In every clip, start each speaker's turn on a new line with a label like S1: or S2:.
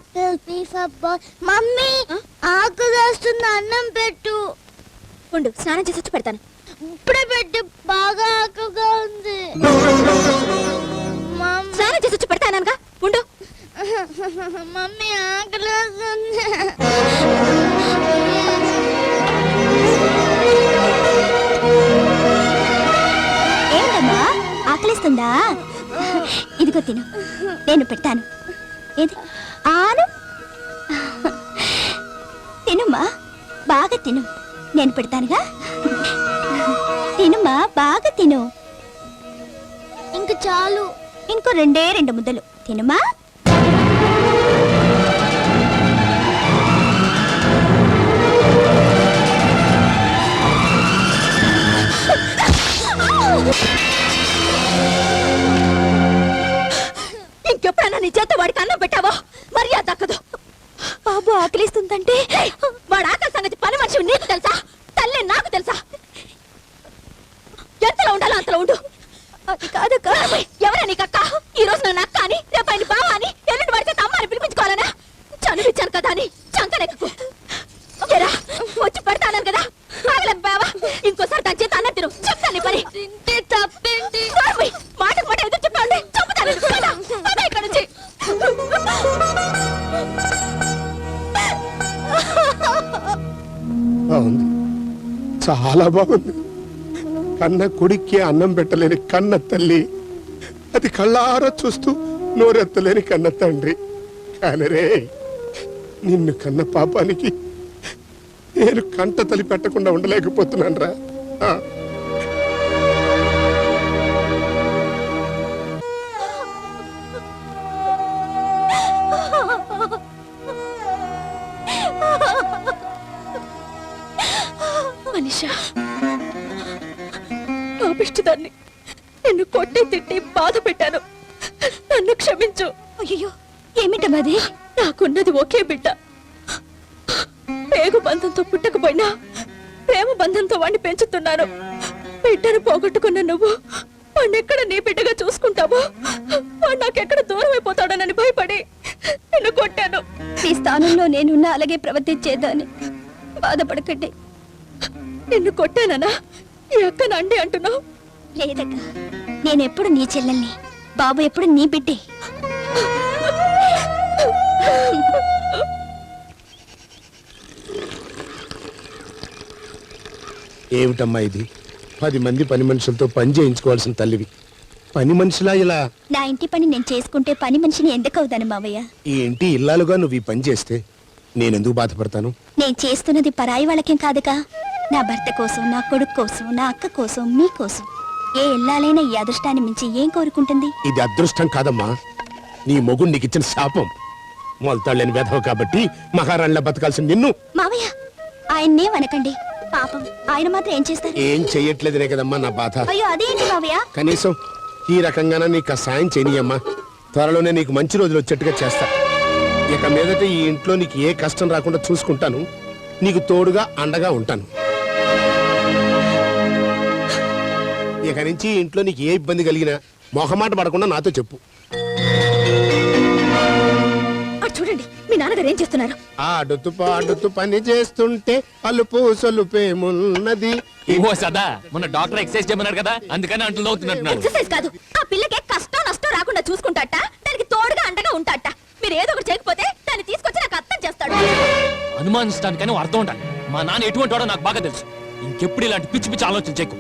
S1: apple, B for ball. Mummy ఆకలి వేస్తుంది, అన్నం పెట్టు.
S2: ఉండు, స్నానం చేసి వచ్చి పెడతాను.
S1: ఇప్పుడే పెట్టు, బాగా ఆకలిగా ఉంది.
S2: స్నానం చేసి వచ్చి పెడతానగా. ఉండు.
S1: మమ్మీ ఆకలి వేస్తుంది.
S2: ఏంటమ్మా, ఆకలిస్తుందా? ఇదిగో తిను, నేను పెడతాను. ఏది ఆను, తినుమ్మా, బాగా తిను, నేను పెడతానుగా. తినుమ్మా, బాగా తిను.
S1: ఇంక చాలు,
S2: ఇంకో 2 ముద్దలు తినుమా. ఇంకెప్పుడన్నా నీ చేత వాడికి అన్నం పెట్టావో మర్యాద దక్కదు. బాబు ఆకలిస్తుందంటే వాడు ఆకలి సంగతి పని మనిషి నీకు తెలుసా? తల్లి నాకు తెలుసా? ఎంతలో ఉండాలో అంతలో ఉండు. అది కాదక్క. ఎవరా నీకు అక్క? ఈ రోజు నన్ను అక్క అని, రేపు ఆయన బావ అని, ఎల్లుండి వాడితే అమ్మ అని పిలిపించుకోవాలనా? చనిపించాను కదా అని చంకనెక్కు. వచ్చి పెడతాను కదా, ఆగలేదు బావా. ఇంకోసారి దాని చేత అన్నం తిను, చెప్తాను నీ పని.
S1: తింటే తప్పేంటి?
S2: మాట మాట ఎదురు చెప్పండి, చంపుతాను. ఇక్కడ నుంచి
S3: బాగుంది, చాలా బాగుంది. కన్న కొడుక్కి అన్నం పెట్టలేని కన్న తల్లి, అది కళ్ళారా చూస్తూ నోరెత్తలేని కన్న తండ్రి. కానీ రే, నిన్ను కన్న పాపానికి నేను కంట తలి పెట్టకుండా ఉండలేకపోతున్నాను రా.
S2: మనిషా, పాపిష్టిదాన్ని, నిన్ను కొట్టి తిట్టి బాధ పెట్టాను, నన్ను క్షమించు. అయ్యో, ఏమిటమ్మది? నాకున్నది ఒకే బిడ్డ. పేగు బంధంతో పుట్టకపోయినా ప్రేమ బంధంతో వాడిని పెంచుతున్నాను. బిడ్డను పోగొట్టుకున్న నువ్వు వాడినెక్కడ నీ బిడ్డగా చూసుకుంటావో, వాడు నాకెక్కడ దూరం అయిపోతాడనని భయపడి నిన్ను కొట్టాను. నీ స్థానంలో నేనున్నా అలాగే ప్రవర్తించేదాన్ని. బాధపడకండి. నిన్ను కొట్టానన్నా ఈ అక్క నండి అంటున్నావు? లేదక్క, నేనెప్పుడు నీ చెల్లెల్ని, బాబు ఎప్పుడు నీ బిడ్డే.
S3: ఏమిటమ్మా ఇది? 10 మంది పని మనుషులతో పని చేయించుకోవాల్సిన తల్లివి, పని మనిషిలా ఇలా?
S2: నా ఇంటి పని నేను చేసుకుంటే పని మనిషిని ఎందుకు అవుతాను మావయ్య?
S3: ఈ ఇంటి ఇల్లాలుగా నువ్వు ఈ పని చేస్తే నేనెందుకు బాధపడతాను?
S2: నేను చేస్తున్నది పరాయి వాళ్ళకేం కాదుగా, నా భర్త కోసం, నా కొడుకు కోసం, నా అక్క కోసం, మీ కోసం. ఏ ఇల్లాలైనా ఈ అదృష్టాన్ని మించి ఏం కోరుకుంటుంది?
S3: ఇది అదృష్టం కాదమ్మా, నీ మొగుడు నీకు ఇచ్చిన శాపం. మొలతాళ్ళని వెధవ కాబట్టి మహారాణిలా బతకాల్సిన నిన్ను.
S2: మావయ్య, ఆయన్నే అనకండి, పాపం ఆయన మాత్రం ఏం చేస్తారు?
S3: ఏం చెయ్యట్లేదనే కదమ్మా నా బాధ.
S2: అయ్యో అదేంటి మావయ్య?
S3: కనీసం ఈ రకంగానే నీకు సాయం చేయనియమ్మా. త్వరలోనే నీకు మంచి రోజులు వచ్చేట్టుగా చేస్తా. ఇక మీదట ఈ ఇంట్లో నీకు ఏ కష్టం రాకుండా చూసుకుంటాను, నీకు తోడుగా అండగా ఉంటాను. ఇక నుంచి ఈ ఇంట్లో నీకు ఏ ఇబ్బంది కలిగినా మొహమాట పడకుండా నాతో చెప్పు.
S2: చూడండి, మీ నాన్నగారు ఏం చేస్తున్నారు?
S3: ఆడుతూ పాడుతూ పని చేస్తుంటే అలుపు సొలుపేమున్నది.
S4: ఓ సదా, మొన్న డాక్టర్ ఎక్సర్సైజ్ చేయమన్నాడు కదా, అందుకని అంటులు అవుతున్నట్టున్నాడు.
S2: ఎక్సర్సైజ్ కాదు, ఆ పిల్లకి కష్టం నష్టం రాకుండా చూసుకుంటాట, దానికి తోడుగా అండగా ఉంటాట. మీరు ఏదో ఒకటి చేయకపోతే దాన్ని తీసుకొచ్చి నాకు అర్థం చేస్తాడు.
S4: అనుమానించడానికని అర్థం ఉండాలి. మా నాన్న ఎటువంటి వాడో నాకు బాగా తెలుసు. ఇంకెప్పుడు ఇలాంటి పిచ్చి పిచ్చి ఆలోచన చేయకు.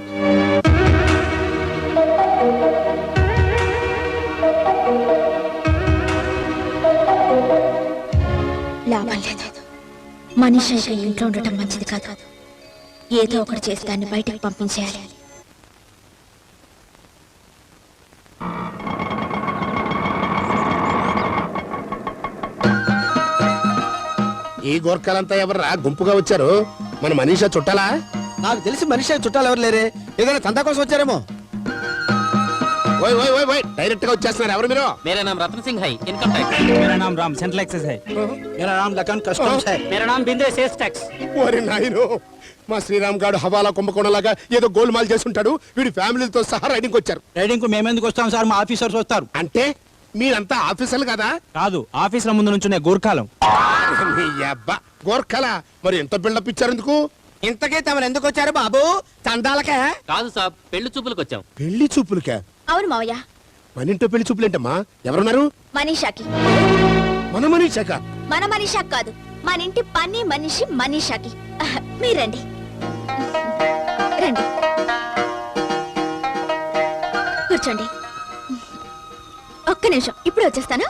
S2: లాభం లేదు, మనిషి ఇంట్లో ఉండటం మంచిది కాదు. ఏదో ఒకటి చేసి దాన్ని బయటకు పంపించేయాలి.
S3: ఈ గోర్ఖాలంతా ఎవర్రా గుంపుగా వచ్చారు? మన మనీషా చుట్టాలా?
S5: నాకు తెలిసి మనిషి చుట్టాలు ఎవరు లేరే, ఏదైనా తందా కోసం వచ్చారేమో.
S3: ఓయ్ ఓయ్ ఓయ్ ఓయ్, డైరెక్ట్ గా వచ్చేస్తున్నారు. ఎవరు మీరు?
S6: मेरा नाम रतन सिंह है, इनकम टैक्स।
S7: मेरा नाम राम सेंट्रल एक्सेस है।
S5: मेरा नाम लखन कस्टम्स है।
S6: मेरा नाम बिंदु सेल्स टैक्स।
S3: ఓరి నాయనో, మా శ్రీరామ్ గారు హవాలా కుంభకోణంలాగా ఏదో గోల్మాల్ చేసి ఉంటాడు. వీడి ఫ్యామిలీతో సహా రైడింగ్ వచ్చారు.
S5: రైడింగ్ కు మేమెందుకు వస్తాం సార్, మా ఆఫీసర్స్ వస్తారు.
S3: అంటే మీరంతా ఆఫీసర్లు కదా?
S7: కాదు ఆఫీసుల ముందు నుంచునే గూర్ఖాలం.
S3: మీ అబ్బా గోర్ఖలా, మరి ఎంత బిల్డప్ ఇచ్చారు ఎందుకు?
S5: ఇంతకీ తమరు ఎందుకు వచ్చారు బాబు? చందాలకే?
S6: కాదు సాబ్, పెళ్లి చూపులకు వచ్చాం.
S3: పెళ్లి చూపులకా?
S2: అవును మావయ్య,
S3: మన ఇంట్లో పెళ్లి చూపులేంటమ్మా? ఎవరున్నారు?
S2: మనీషాకి.
S3: మన మనీషాక?
S2: మన మనీషాకి కాదు, మన ఇంటి పని మనిషి మనీషాకి. మీరండి, రండి, కూర్చోండి. ఒక్క నిమిషం, ఇప్పుడు వచ్చేస్తాను.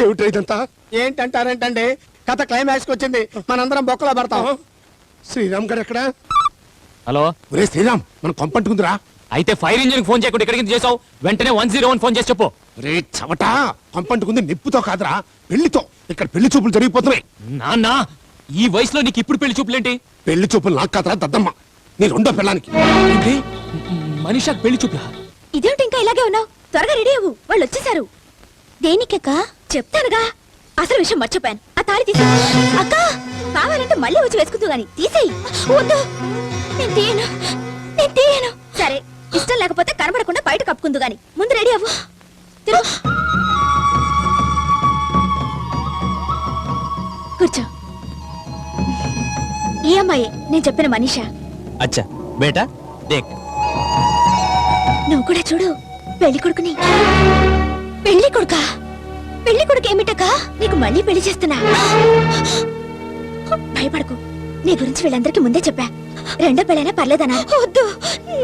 S3: ఏమిటో ఇదంతా?
S5: ఏంటంటారేంటండి, కథ క్లైమాక్స్ కి వచ్చింది, మనందరం బొక్కలో పడతాం.
S3: శ్రీరామ్ గారు ఎక్కడ?
S4: హలో,
S3: ఒరే శ్రీరామ్, మనం కొంపంటుకుందిరా.
S4: అయితే ఫైర్ ఇంజిన్ ఫోన్ చేయకుండా ఇక్కడికి చేసావు? వెంటనే 101 ఫోన్ చేసి చెప్పు.
S3: రే చవటా, కొంపంటుకుంది నిప్పుతో కాదురా, పెళ్లితో. ఇక్కడ పెళ్లి చూపులు జరిగిపోతున్నాయి.
S4: నాన్న, ఈ వయసులో నీకు ఇప్పుడు పెళ్లి చూపులేంటి?
S3: పెళ్లి చూపులు నాకు కాదురా దద్దమ్మ, నీ రెండో పెళ్ళానికి.
S4: ఏంటి? మనీషాకి పెళ్లి చూపులా?
S2: ఇదేంటి ఇంకా ఇలాగే ఉన్నావు? త్వరగా రెడీ అవ్వు, వాళ్ళు వచ్చేసారు. దేనికక్క? చెప్తానుగా. అసలు విషయం మర్చిపోయాను. ఆ తాళి తీసి అక్క, కావాలంటే మళ్ళీ వచ్చి వేసుకుంటూ గాని తీసేయి. వద్దు, నేను తీయను, నేను తీయను. సరే, ఇష్టం లేకపోతే కనబడకుండా బయట కప్పుకుందు గాని ముందు రెడీ అవ్వు. తిరుగు. కూర్చో. ఈ అమ్మాయి నేను చెప్పిన మనీషా.
S7: అచ్చా బేటా దేక్.
S2: నువ్వు కూడా చూడు, పెళ్లి కొడుకుని. పెళ్లి కొడుకా? పెళ్లి కొడుకు ఏమిటక్క? నీకు మళ్ళీ పెళ్లి చేస్తున్నా. భయపడకు, నీ గురించి వీళ్ళందరికీ ముందే చెప్పా. రెండో పెళ్ళైనా పర్లేదనా? వద్దు,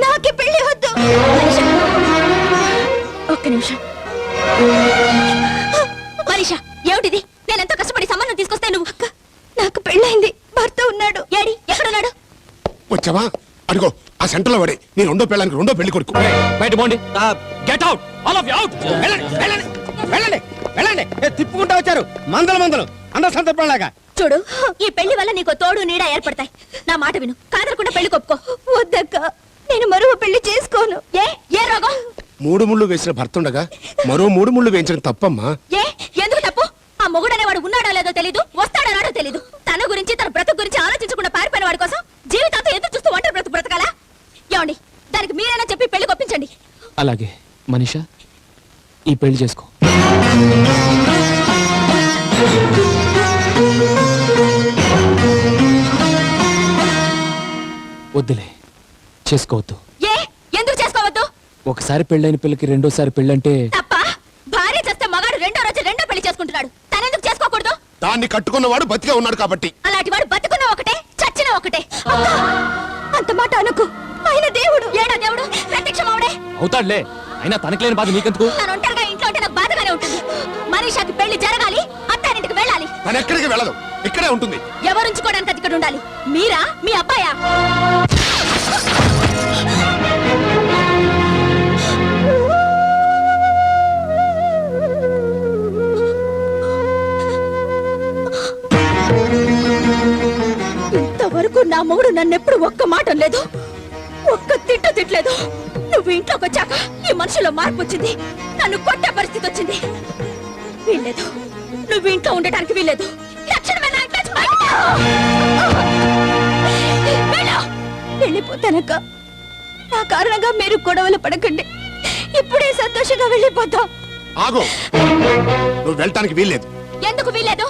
S2: నాకే పెళ్లి వద్దు. మనీషా, ఒక్క నిమిషం. మనీషా, ఏమిటిది? నేనెంతో కష్టపడి సంబంధం తీసుకొస్తే నువ్వు. అక్క, నాకు పెళ్ళైంది, భర్త ఉన్నాడు. ఏడి, ఎక్కడున్నాడు?
S3: వచ్చావా? అడిగో ఆ సెంటర్ లో పడే నీ రెండో పెళ్ళానికి రెండో పెళ్లి కొడుకు.
S4: బయట పోండి. Get out, all of you out.
S5: వెళ్ళండి వెళ్ళండి వెళ్ళండి వెళ్ళండి. తిప్పుకుంటా వచ్చారు మందలు మందలు అండ సంతర్పణలాగా.
S2: చూడు, ఈ పెళ్లి వల్ల నీకు తోడు నీడ ఏర్పడతాయి. నా మాట విను, కాదనకుండా పెళ్లి కొప్పుకో. వద్దక్క, నేను మరో పెళ్లి చేసుకోను. ఏ రోగం?
S3: 3 ముళ్ళు వేసిన భర్త ఉండగా మరో 3 ముళ్ళు వేయించడం తప్పమ్మా.
S2: ఎందుకు తప్పు? ఆ మొగుడనేవాడు ఉన్నాడో లేదో తెలీదు, వస్తాడో రాడో తెలీదు. తన గురించి, తన బ్రతుకు గురించి ఆలోచించకుండా పారిపోయిన వాడి కోసం జీవితాంతం ఎదురు చూస్తూ ఒంటరి బ్రతుకు బ్రతకాలా? ఏమండి, దానికి మీరైనా చెప్పి పెళ్లి కొప్పించండి.
S4: అలాగే మనీషా, ఈ పెళ్లి చేసుకో. వద్దులే, చేసుకోవద్దు.
S2: ఎందుకు చేసుకోవద్దు?
S4: ఒకసారి పెళ్ళైన పిల్లకి రెండోసారి పెళ్ళంటే
S2: తప్ప. భార్య చేస్తే మగాడు రెండో రోజు రెండో పెళ్లి చేసుకుంటున్నాడు. తనెందుకు చేసుకోకూడదు?
S3: దాన్ని కట్టుకున్నవాడు బతికే ఉన్నాడు కాబట్టి.
S2: అలాంటి వాడు బతుకున్న ఒకటే, చచ్చిన ఒకటే. అక్క, అంత మాట అనుకు. ఆయన దేవుడు. ఏడా దేవుడు? ప్రత్యక్షమవుడే.
S4: అవుతాడులే, అయినా తనకి లేని బాధ నీకెందుకు?
S2: తను ఒంటరిగా ఇంట్లో ఉంటే నాకు బాధగానే ఉంటుంది. మనీషాకి పెళ్లి జరగాలి, అత్తారింటికి వెళ్ళాలి.
S3: తను ఎక్కడికి వెళ్ళదు, ఇక్కడే ఉంటుంది.
S2: ఎవరుంచుకోవడానికి అది ఇక్కడ ఉండాలి? మీరా, మీ అబ్బాయా? ఇంతవరకు నా మొగుడు నన్నెప్పుడు ఒక్క మాట లేదు, ఒక్క తిట్టలేదు. నువ్వు ఇంట్లోకి వచ్చాక ఈ మనుషులో మార్పు వచ్చింది. నన్ను కొట్టే పరిస్థితి వచ్చింది. వీల్లేదు, నువ్వు ఇంట్లో ఉండటానికి వీల్లేదు. తక్షణమే నా ఇంట్లో నుంచి బయటికి వెళ్ళు. వెళ్ళిపోతానక్క. నా కారణంగా మీరు గొడవలు పడకండి. ఇప్పుడే సంతోషంగా వెళ్ళిపోతాం.
S3: ఆగో, నువ్వు వెళ్ళటానికి వీల్లేదు.
S2: ఎందుకు వీల్లేదు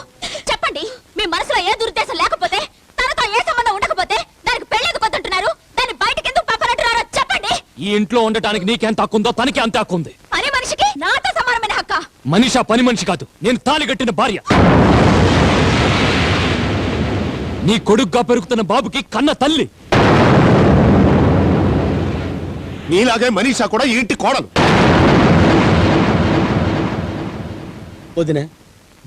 S2: చెప్పండి. మీ మనసులో ఏ దురుద్దేశం లేకపోతే, తనతో ఏ సంబంధం ఉండకపోతే దానికి పెళ్లి ఎందుకు వద్దంటున్నారు? దాన్ని బయటకి ఎందుకు పంపనంటున్నారో చెప్పండి.
S4: ఈ ఇంట్లో ఉండటానికి నీకెంత హక్కు ఉందో తనకి అంత హక్కు ఉంది.
S2: పని మనిషికి నాతో సమానమైన హక్క.
S4: మనీషా పని మనిషి కాదు, నేను తాళి కట్టిన భార్య. నీ కొడుగ్గా పెరుగుతున్న బాబుకి కన్న తల్లి.
S3: నీలాగే మనీషా కూడా ఈ ఇంటి కోడలు.
S5: వదిన,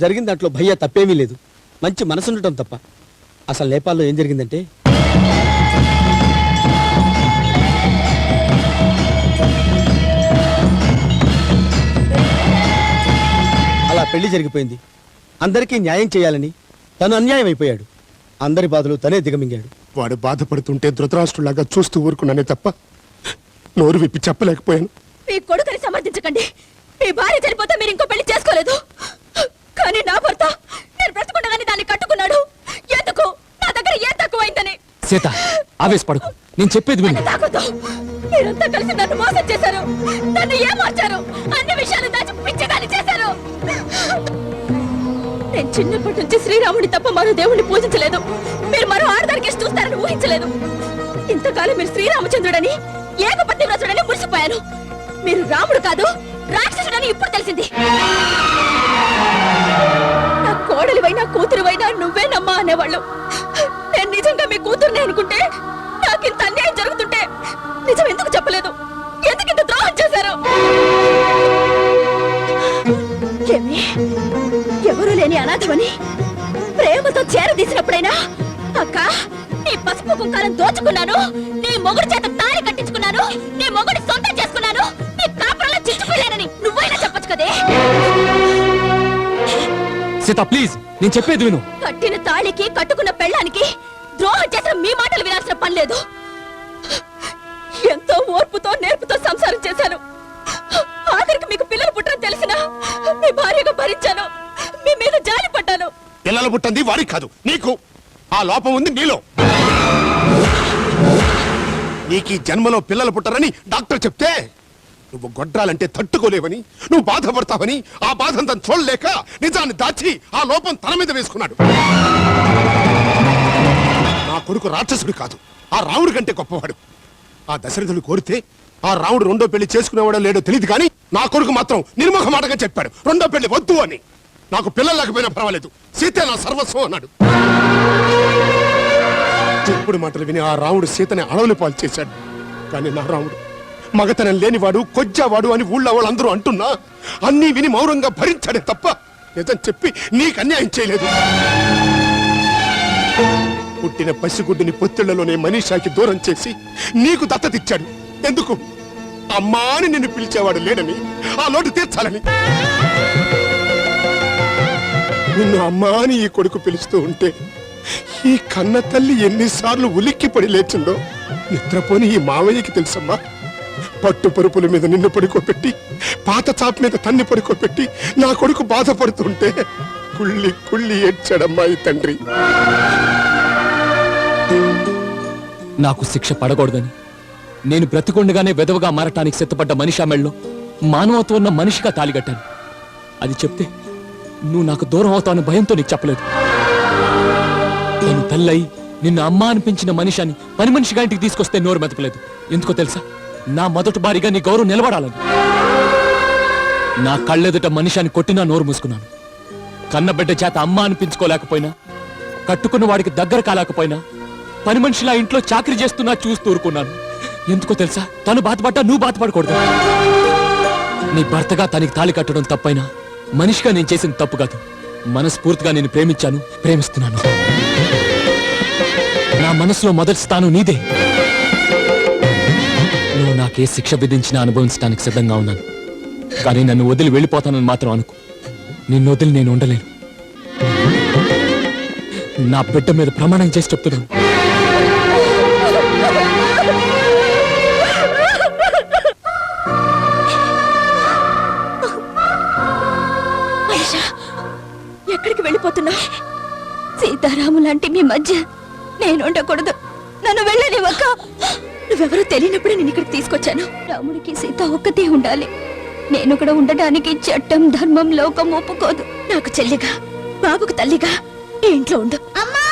S5: జరిగిన దాంట్లో భయ్య తప్పేమీ లేదు, మంచి మనసుండటం తప్ప. అసలు నేపాల్లో ఏం జరిగిందంటే, అలా పెళ్లి జరిగిపోయింది. అందరికీ న్యాయం చేయాలని తను అన్యాయం అయిపోయాడు. అందరి బాధలు తనే దిగమింగాడు.
S3: వాడు బాధపడుతుంటే ధృతరాష్ట్రులాగా చూస్తూ ఊరుకున్నానే తప్ప నోరు విప్పి చెప్పలేకపోయాను.
S2: మీ కొడుకుని సమర్థించకండి. మీ భార్య చనిపోతే మీరు ఇంకో పెళ్లి చేసుకోలేదు. కానీ నా భర్త నేను బ్రతుకుండగానే దాన్ని కట్టుకున్నాడు. ఎందుకు? నా దగ్గర ఏం తక్కువైందని.
S4: సీత, ఆవేశపడకు, నేను చెప్పేది విను.
S2: తాగొద్దు. మీరంతా కలిసి నన్ను మోసం చేశారు, నన్ను ఏమార్చారు. అన్ని విషయాలు దాచి నేను చిన్నప్పటి నుంచి శ్రీరాముడి తప్ప మరో దేవుణ్ణి పూజించలేదు. మీరు మరో ఆడదానికి చూస్తారని ఊహించలేదు. ఇంతకాలం మీరు శ్రీరామచంద్రుడని ఏకపత్ని వ్రతుడని మురిసిపోయాను. మీరు రాముడు కాదు, రాక్షసుడని ఇప్పుడు తెలిసింది. నా కోడలివైనా కూతురువైనా నువ్వేనమ్మా అనేవాళ్ళు. నేను నిజంగా మీ కూతుర్ని అనుకుంటే నాకింత అన్యాయం జరుగుతుంటే నిజం ఎందుకు చెప్పలేదు? ఎందుకు ఇంత ద్రోహం చేశారు? ఏమి? ఎవరూ లేని అనాథమని ప్రేమతో చేరదీసినప్పుడైనా అక్క నీ పసుపు కుంకాలను దోచుకున్నాను, నీ మొగుడు చేత తాళి కట్టించుకున్నాను, నీ మొగుడి సొంతం చేసుకున్నాను, నీ కాపురంలో చిచ్చుకోలేనని నువ్వైనా చెప్పొచ్చు కదే.
S4: సీత ప్లీజ్, నేను చెప్పేది విను.
S2: కట్టిన తాళికి కట్టుకున్న పెళ్ళానికి ద్రోహం చేసిన మీ మాటలు వినాల్సిన పని లేదు. ఎంతో ఓర్పుతో నేర్పుతో సంసారం చేశాను. ఆఖరికి మీకు పిల్లలు పుట్టని తెలిసినా మీ భార్యగా భరించాను. మీ మీద జాలి పడ్డాను.
S3: పిల్లలు పుట్టింది వాడికి కాదు, నీకు. ఆ లోపం ఉంది నీలో. నీకు ఈ జన్మలో పిల్లలు పుట్టరని డాక్టర్ చెప్తే నువ్వు గొడ్రాలంటే తట్టుకోలేవని, నువ్వు బాధపడతావని ఆ బాధంతా చూడలేక నిజాన్ని దాచి ఆ లోపం తన మీద వేసుకున్నాడు. నా కొడుకు రాక్షసుడు కాదు, ఆ రాముడి కంటే గొప్పవాడు. ఆ దశరథుడు కోరితే ఆ రాముడు రెండో పెళ్లి చేసుకునేవాడో లేడో తెలియదు కానీ నా కొడుకు మాత్రం నిర్ముఖ మాటగా చెప్పాడు రెండో పెళ్లి వద్దు అని. నాకు పిల్లలు లేకపోయినా పర్వాలేదు, సీతే నా సర్వస్వం అన్నాడు. చెప్పుడు మాటలు విని ఆ రాముడు సీతని అడవులు పాలు చేశాడు. కానీ నా రాముడు మగతనం లేనివాడు, కొజ్జావాడు అని ఊళ్ళో వాళ్ళందరూ అంటున్నా అన్నీ విని మౌనంగా భరించాడే తప్ప నిజం చెప్పి నీకు అన్యాయం చేయలేదు. పుట్టిన పసిగుడ్డిని పొత్తిళ్లలోనే మనీషాకి దూరం చేసి నీకు దత్తతిచ్చాడు. ఎందుకు? అమ్మా అని నిన్ను పిలిచేవాడు లేడని, ఆ లోటు తీర్చాలని. నిన్ను అమ్మా అని ఈ కొడుకు పిలుస్తూ ఉంటే ఈ కన్న తల్లి ఎన్నిసార్లు ఉలిక్కిపడి లేచిందో నిద్రపోని ఈ మావయ్యకి తెలుసమ్మా. పట్టు పరుపుల మీద నిన్ను పడుకోబెట్టి, పాత చాప మీద తన్ని పడుకోబెట్టి నా కొడుకు బాధపడుతుంటే కుళ్ళి కుళ్ళి ఏడ్చాడమ్మా ఈ తండ్రి.
S4: నాకు శిక్ష పడకూడదని నేను బ్రతికొండగానే వెదవగా మారటానికి సిద్ధపడ్డ మనిషి మెళ్ళలో మానవత్వం ఉన్న మనిషిగా తాలిగట్టాను. అది చెప్తే నువ్వు నాకు దూరం అవుతావని భయంతో నీకు చెప్పలేదు. నేను తల్లయి నిన్ను అమ్మ అనిపించిన మనిషి అని పని మనిషిగా ఇంటికి తీసుకొస్తే నోరు మెదపలేదు. ఎందుకో తెలుసా? నా మొదటి భారీగా నీ గౌరవం నిలబడాలని. నా కళ్ళెదుట మనిషి అని కొట్టినా నోరు మూసుకున్నాను. కన్నబిడ్డ చేత అమ్మ అనిపించుకోలేకపోయినా, కట్టుకున్న వాడికి దగ్గర కాలేకపోయినా, పని మనిషిలా ఇంట్లో చాకరీ చేస్తున్నా చూస్తూ ఊరుకున్నాను. ఎందుకో తెలుసా? తను బాధపడ్డా నువ్వు బాధపడకూడదు. నీ భర్తగా తనకి తాళి కట్టడం తప్పైనా మనిషిగా నేను చేసిన తప్పు కాదు. మనస్ఫూర్తిగా నేను ప్రేమించాను, ప్రేమిస్తున్నాను. నా మనసులో మొదటి స్థానం నీదే. నువ్వు నాకే శిక్ష విధించినా అనుభవించడానికి సిద్ధంగా ఉన్నాను. కానీ నన్ను వదిలి వెళ్ళిపోతానని మాత్రం అనుకో. నిన్ను వదిలి నేను ఉండలేను. నా బిడ్డ మీద ప్రమాణం చేసి చెప్తున్నాను.
S2: ఎక్కడికి వెళ్ళిపోతున్నా? సీతారాము లాంటి మీ మధ్య నేను ఉండకూడదు. నన్ను వెళ్ళనివ్వక. నువ్వెవరో తెలియనప్పుడే నేను ఇక్కడికి తీసుకొచ్చాను. రాముడికి సీత ఒక్కతే ఉండాలి. నేను కూడా ఉండడానికి చట్టం, ధర్మం, లోకం ఒప్పుకోదు. నాకు చెల్లిగా, బాబుకు తల్లిగా ఈ ఇంట్లో ఉండు.
S1: అమ్మా